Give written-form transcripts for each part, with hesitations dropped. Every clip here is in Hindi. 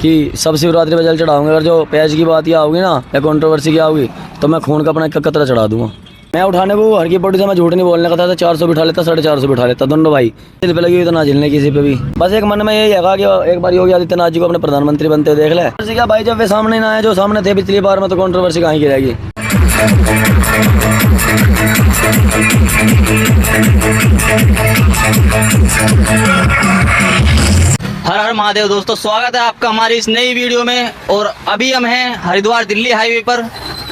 कि सब शिवरात्रि पे जल चढ़ाऊंगा। अगर जो पैज की बात या होगी ना या कंट्रोवर्सी की होगी तो मैं खून का अपना एक कतरा चढ़ा दूंगा। मैं उठाने को हर की पौड़ी से मैं झूठ नहीं बोलने का था। 400 बिठा लेता, 450 बिठा लेता, दोनों भाई। दिल पे लगी हुई तो ना झिलने किसी पे भी। बस एक मन में यही है कि एक बार योगी आदित्यनाथ जी को अपने प्रधानमंत्री बनते हुए देख ले। क्या भाई, जब वे सामने ना आए जो सामने थे पिछली बार में, तो कंट्रोवर्सी कहाँ की रहेगी। हर हर महादेव दोस्तों, स्वागत है आपका हमारी इस नई वीडियो में। और अभी हम हैं हरिद्वार दिल्ली हाईवे पर,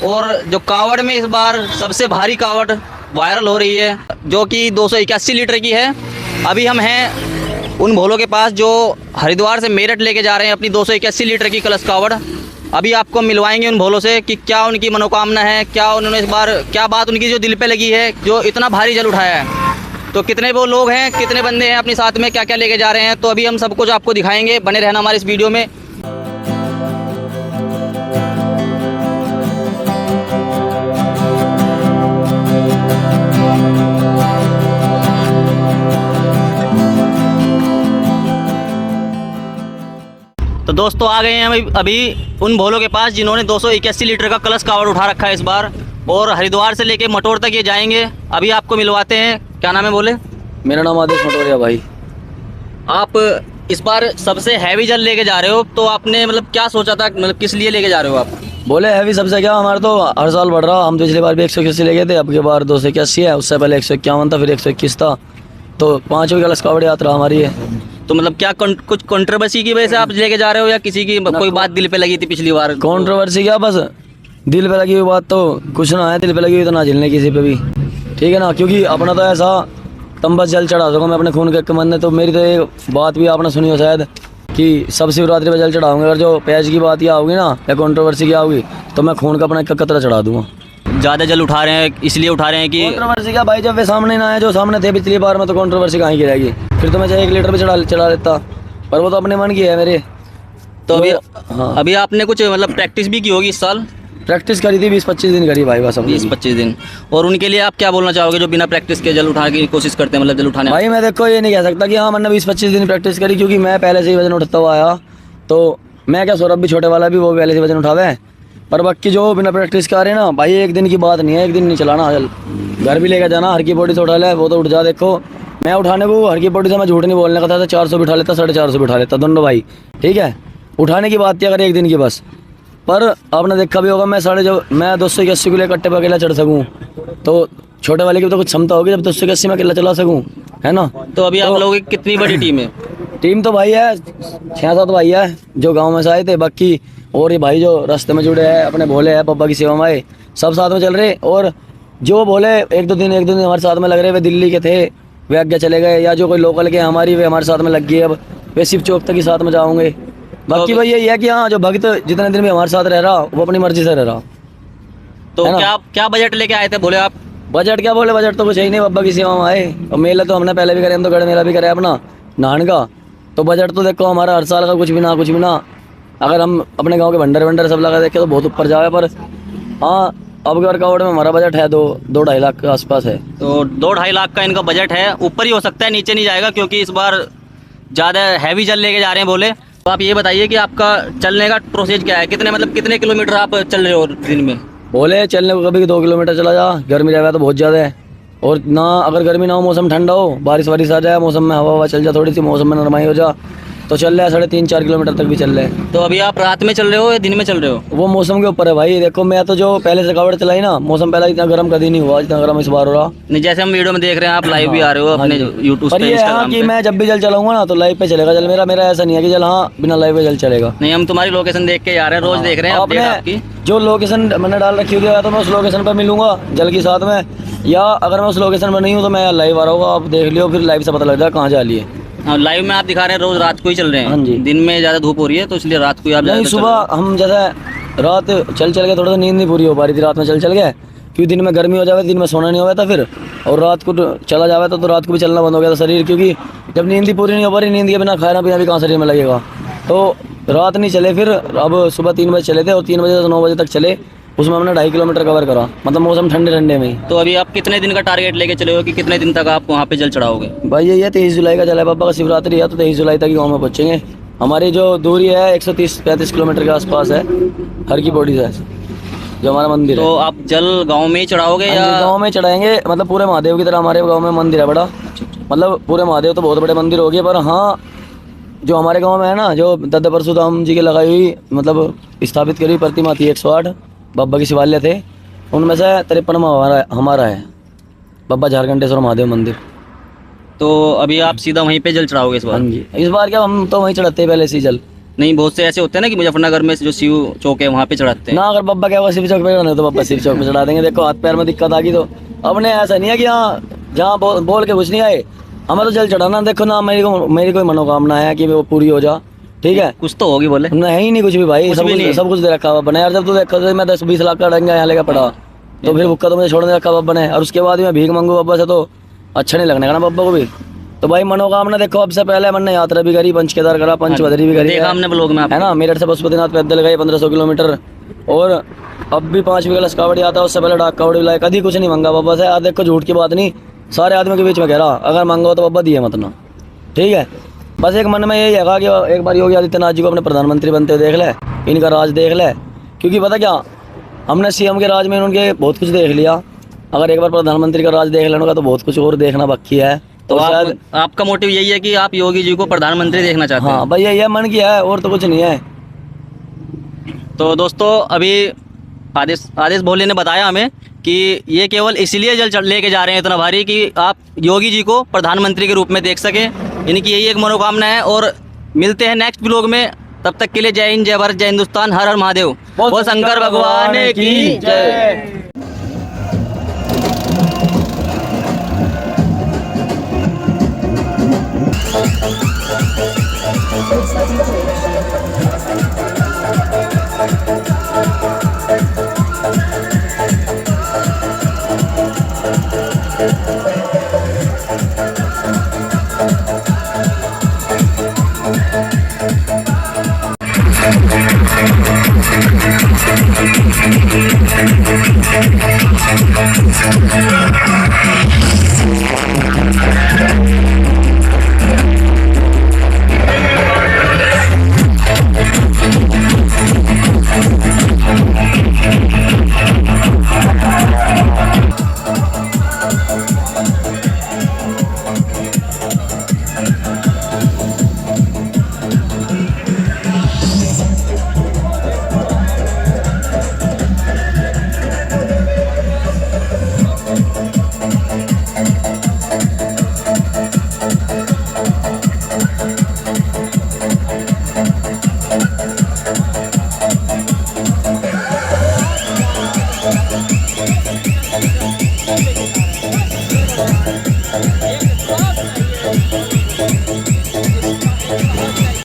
और जो कावड़ में इस बार सबसे भारी कावड़ वायरल हो रही है जो कि 281 लीटर की है। अभी हम हैं उन भोलों के पास जो हरिद्वार से मेरठ लेके जा रहे हैं अपनी 281 लीटर की कलश कावड़। अभी आपको मिलवाएंगे उन भोलों से कि क्या उनकी मनोकामना है, क्या उन्होंने इस बार क्या बात उनकी जो दिल पे लगी है, जो इतना भारी जल उठाया है। तो कितने वो लोग हैं, कितने बंदे हैं अपने साथ में, क्या क्या लेके जा रहे हैं, तो अभी हम सब कुछ आपको दिखाएंगे। बने रहना हमारे इस वीडियो में। तो दोस्तों आ गए हैं अभी उन भोलों के पास जिन्होंने 281 लीटर का कलश कावड़ उठा रखा है इस बार, और हरिद्वार से लेके मटोर तक ये जाएंगे। अभी आपको मिलवाते हैं। क्या नाम है बोले? मेरा नाम आदेश मटोरिया भाई। आप इस बार सबसे हैवी जल लेके जा रहे हो, तो आपने मतलब क्या सोचा था, मतलब किस लिए लेके जा रहे हो आप? बोले हैवी सबसे क्या, हमारा तो हर साल बढ़ रहा। हम पिछली बार भी 181 ले गए थे, अब की बार 281 है। उससे पहले 151 था, फिर 121 था। तो 5वीं कलश कावड़ यात्रा हमारी है। तो मतलब क्या कुछ कंट्रोवर्सी की वजह से आप लेके जा रहे हो, या किसी की कोई बात दिल पे लगी थी पिछली बार? कंट्रोवर्सी क्या, बस दिल पे लगी हुई बात तो कुछ ना है। दिल पे लगी हुई तो ना झिलने किसी पे भी, ठीक है ना। क्योंकि अपना तो ऐसा तुम बस जल चढ़ा सको मैं अपने खून के मन ने। तो मेरी तो एक बात भी आपने सुनी हो शायद कि सब शिवरात्रि पे जल चढ़ाऊंगा। अगर जो पैज की बात या होगी ना या कंट्रोवर्सी की होगी तो मैं खून का अपना एक कतरा चढ़ा दूंगा। ज़्यादा जल उठा रहे हैं इसलिए उठा रहे हैं कि कंट्रोवर्सी क्या भाई, जब वे सामने ना आए जो सामने थे पिछली बार में, तो कंट्रोवर्सी कहाँ की रहेगी। फिर तो मैं चाहे 1 लीटर भी चढ़ा लेता, पर वो तो अपने मन की है मेरे। तो अभी हाँ, अभी आपने कुछ मतलब प्रैक्टिस भी की होगी इस साल? प्रैक्टिस करी थी 20-25 दिन करी भाई, बस 20-25 दिन। और उनके लिए आप क्या बोलना चाहोगे जो बिना प्रैक्टिस के जल उठाने की कोशिश करते हैं, मतलब जल उठाने? भाई मैं देखो ये नहीं कह सकता कि हाँ मैंने 20-25 दिन प्रैक्टिस करी, क्योंकि मैं पहले से ही वजन उठाता हुआ आया। तो मैं क्या, सौरभ भी छोटे वाला भी वो पहले से वजन उठावे है। पर बाकी जो बिना प्रैक्टिस कर रहे हैं ना भाई, एक दिन की बात नहीं है, एक दिन नहीं चलाना। जल घर भी लेकर जाना, हर की बॉडी से उठा ले, वो तो उठ जा। देखो मैं उठाने को हर की बॉडी से मैं झूठ नहीं बोलने का था। 400 बिठा लेता, 450 बिठा लेता, दोनों भाई, ठीक है। उठाने की बात थी अगर एक दिन की बस। पर आपने देखा भी होगा मैं 281 किलो कट्टे पर अकेला चढ़ सकूँ, तो छोटे वाले की तो कुछ क्षमता होगी जब 281 में अकेला चला सकूँ, है ना। तो अभी आप लोगों की कितनी बड़ी टीम है? टीम तो भाई है 6-7 भाई है जो गांव में से आए थे। बाकी और ये भाई जो रास्ते में जुड़े हैं, अपने भोले हैं, पापा की सेवा में आए, सब साथ में चल रहे। और जो भोले एक दो दिन हमारे साथ में लग रहे, वे दिल्ली के थे, वे आगे चले गए। या जो कोई लोकल के हमारी, वे हमारे साथ में लग गई। अब वे शिव चौक तक ही साथ में जाओगे। बाकी भाई यही है कि हाँ, जो भक्त जितने दिन भी हमारे साथ रह रहा वो अपनी मर्जी से रह रहा। तो क्या बजट लेके आए थे बोले आप? बजट क्या बोले, बजट तो कुछ ही नहीं, बाबा की सेवा में आए। और मेला तो हमने पहले भी करे, हम तो गढ़ मेला भी करे अपना नाहन का। तो बजट तो देखो हमारा हर साल का कुछ भी ना। अगर हम अपने गांव के भंडार सब लगा देखे तो बहुत ऊपर जाए। पर हाँ, अब कावड़ में हमारा बजट है 2-2.5 लाख के आसपास है। तो 2-2.5 लाख का इनका बजट है। ऊपर ही हो सकता है, नीचे नहीं जाएगा, क्योंकि इस बार ज़्यादा हैवी जल लेके जा रहे हैं बोले। तो आप ये बताइए कि आपका चलने का प्रोसेस क्या है, कितने किलोमीटर आप चल रहे हो दिन में? बोले चलने को कभी 2 किलोमीटर चला जा, गर्मी रह तो बहुत ज़्यादा है। और ना अगर गर्मी ना हो, मौसम ठंडा हो, बारिश वारिश आ जाए, मौसम में हवा चल जाए, थोड़ी सी मौसम में नरमाई हो जा, तो चल रहा है 3.5-4 किलोमीटर तक भी चल रहे हैं। तो अभी आप रात में चल रहे हो या दिन में चल रहे हो? वो मौसम के ऊपर है भाई। देखो मैं तो जो पहले से कावड़ चलाई ना, मौसम पहले इतना गर्म कभी नहीं हुआ जितना गर्म इस बार हो रहा। नहीं, जैसे हम वीडियो में देख रहे हैं, आप लाइव भी आ रहे हो अपने यूट्यूब पर पे, ये है इंस्टाग्राम कि पे। मैं जब भी जल चलाऊंगा ना तो लाइव पे चलेगा जल मेरा ऐसा नहीं है कि जल हाँ बिना लाइव पे जल चलेगा। नहीं, हम तुम्हारी लोकेशन देख के आ रहे हैं, रोज देख रहे हैं अपडेट आपकी। जो लोकेशन मैंने डाल रखी होगी या तो मैं उस लोकेशन पर मिलूंगा जल के साथ में, या अगर मैं उस लोकेशन पर नहीं हूँ तो मैं लाइव आ रहा होगा। आप देख लियो, फिर लाइव से पता लग जाए कहाँ जा लिए। हाँ, लाइव में आप दिखा रहे हैं रोज रात को ही चल रहे हैं। हाँ जी। दिन में ज़्यादा धूप हो रही है तो इसलिए रात को ही आप नहीं, सुबह हम जैसे रात चल गए, थोड़ा सा नींद नहीं पूरी हो पा रही थी, रात में चल गए। क्योंकि दिन में गर्मी हो जाए, दिन में सोना नहीं हो था फिर, और रात को चला जावे तो रात को भी चलना बंद हो गया था शरीर। क्योंकि जब नींद ही पूरी नहीं हो पा रही, नींद के बिना खाना पीना भी कहाँ शरीर में लगेगा। तो रात नहीं चले, फिर अब सुबह 3 बजे चले थे, और 3 बजे से 9 बजे तक चले। उसमें हमने 2.5 किलोमीटर कवर करा, मतलब मौसम ठंडे में ही। तो अभी आप कितने दिन का टारगेट लेके चले हो कि कितने दिन तक आप वहाँ पे जल चढ़ाओगे? भाई ये 23 जुलाई का चला है, पापा का शिवरात्रि है, तो 23 जुलाई तक ही गाँव में पहुँचेंगे। हमारी जो दूरी है 130-35 किलोमीटर के आसपास है, हर की बॉडी से जो हमारा मंदिर तो है। आप जल गांव में ही चढ़ाओगे या गांव में चढ़ाएंगे, मतलब पूरे महादेव की तरह हमारे गांव में मंदिर है बड़ा। मतलब पूरे महादेव तो बहुत बड़े मंदिर हो गए, पर हाँ जो हमारे गांव में है ना, जो दत्त परशुराम जी की लगाई हुई मतलब स्थापित करी प्रतिमा थी 108 बाबा के शिवालय थे, उनमें से 53वां हमारा है बाबा झारखंडेश्वर महादेव मंदिर। तो अभी आप सीधा वहीं पे जल चढ़ाओगे इस हाँ बार? जी, इस बार क्या हम तो वहीं चढ़ाते हैं पहले से ही जल। नहीं, बहुत से ऐसे होते हैं ना कि मुजफ्फरनगर में जो शिव चौक है वहाँ पे चढ़ाते हैं। ना अगर बब्बा क्या हुआ शिव चौक पे चढ़ाना है तो बब्बा शिव चौक पे चढ़ा देंगे। देखो हाथ पैर में दिक्कत आ गई तो अपने ऐसा नहीं है कि हाँ जहाँ बोल के कुछ नहीं आए, हमें तो जल चढ़ाना। देखो ना मेरी कोई मनोकामना है कि वो पूरी हो जा, ठीक है? कुछ तो होगी बोले। नहीं ही नहीं कुछ भी भाई, कुछ सब भी कुछ नहीं। सब कुछ दे रखा बाबा ने यार। जब तू देखो तो मैं 10-20 लाख का डंगा यहाँ लेकर पड़ा तो फिर भुक्का तो मुझे छोड़ने रखा बाबा ने, और उसके बाद मैं भीख मांगू बाबा से तो अच्छा नहीं लगने का ना बाबा को भी। तो भाई मनोकामना देखो, अब से पहले मैंने यात्रा भी करी, पंच केदार करा, पंचवदरी भी करी देखा हमने ब्लॉग में है ना। मेरठ से पशुपतिनाथ पैदल गए 1500 किलोमीटर, और अब भी 5 कलश कावड़ आता है। उससे पहले डाक कावड़ भी लाए, कभी कुछ नहीं मांगा बाबा से। आज देखो झूठ की बात नहीं, सारे आदमियों के बीच में कह रहा, अगर मांगो तो बाबा दिए मत ना, ठीक है? बस एक मन में यही है कि एक बार योगी आदित्यनाथ जी को अपने प्रधानमंत्री बनते देख ले, इनका राज देख ले। क्योंकि पता क्या, हमने सीएम के राज में उनके बहुत कुछ देख लिया, अगर एक बार प्रधानमंत्री का राज देख लेने का तो बहुत कुछ और देखना बाकी है। तो तो शायद आपका मोटिव यही है कि आप योगी जी को प्रधानमंत्री देखना चाहते हैं? हाँ भाई यही है, मन किया है और तो कुछ नहीं है। तो दोस्तों अभी आदेश भोले ने बताया हमें कि ये केवल इसलिए जल लेके जा रहे हैं इतना भारी कि आप योगी जी को प्रधानमंत्री के रूप में देख सकें। इनकी यही एक मनोकामना है। और मिलते हैं नेक्स्ट ब्लॉग में, तब तक के लिए जय हिंद, जय भारत, जय हिंदुस्तान, हर हर महादेव, बोल शंकर भगवान की जय। Thank you.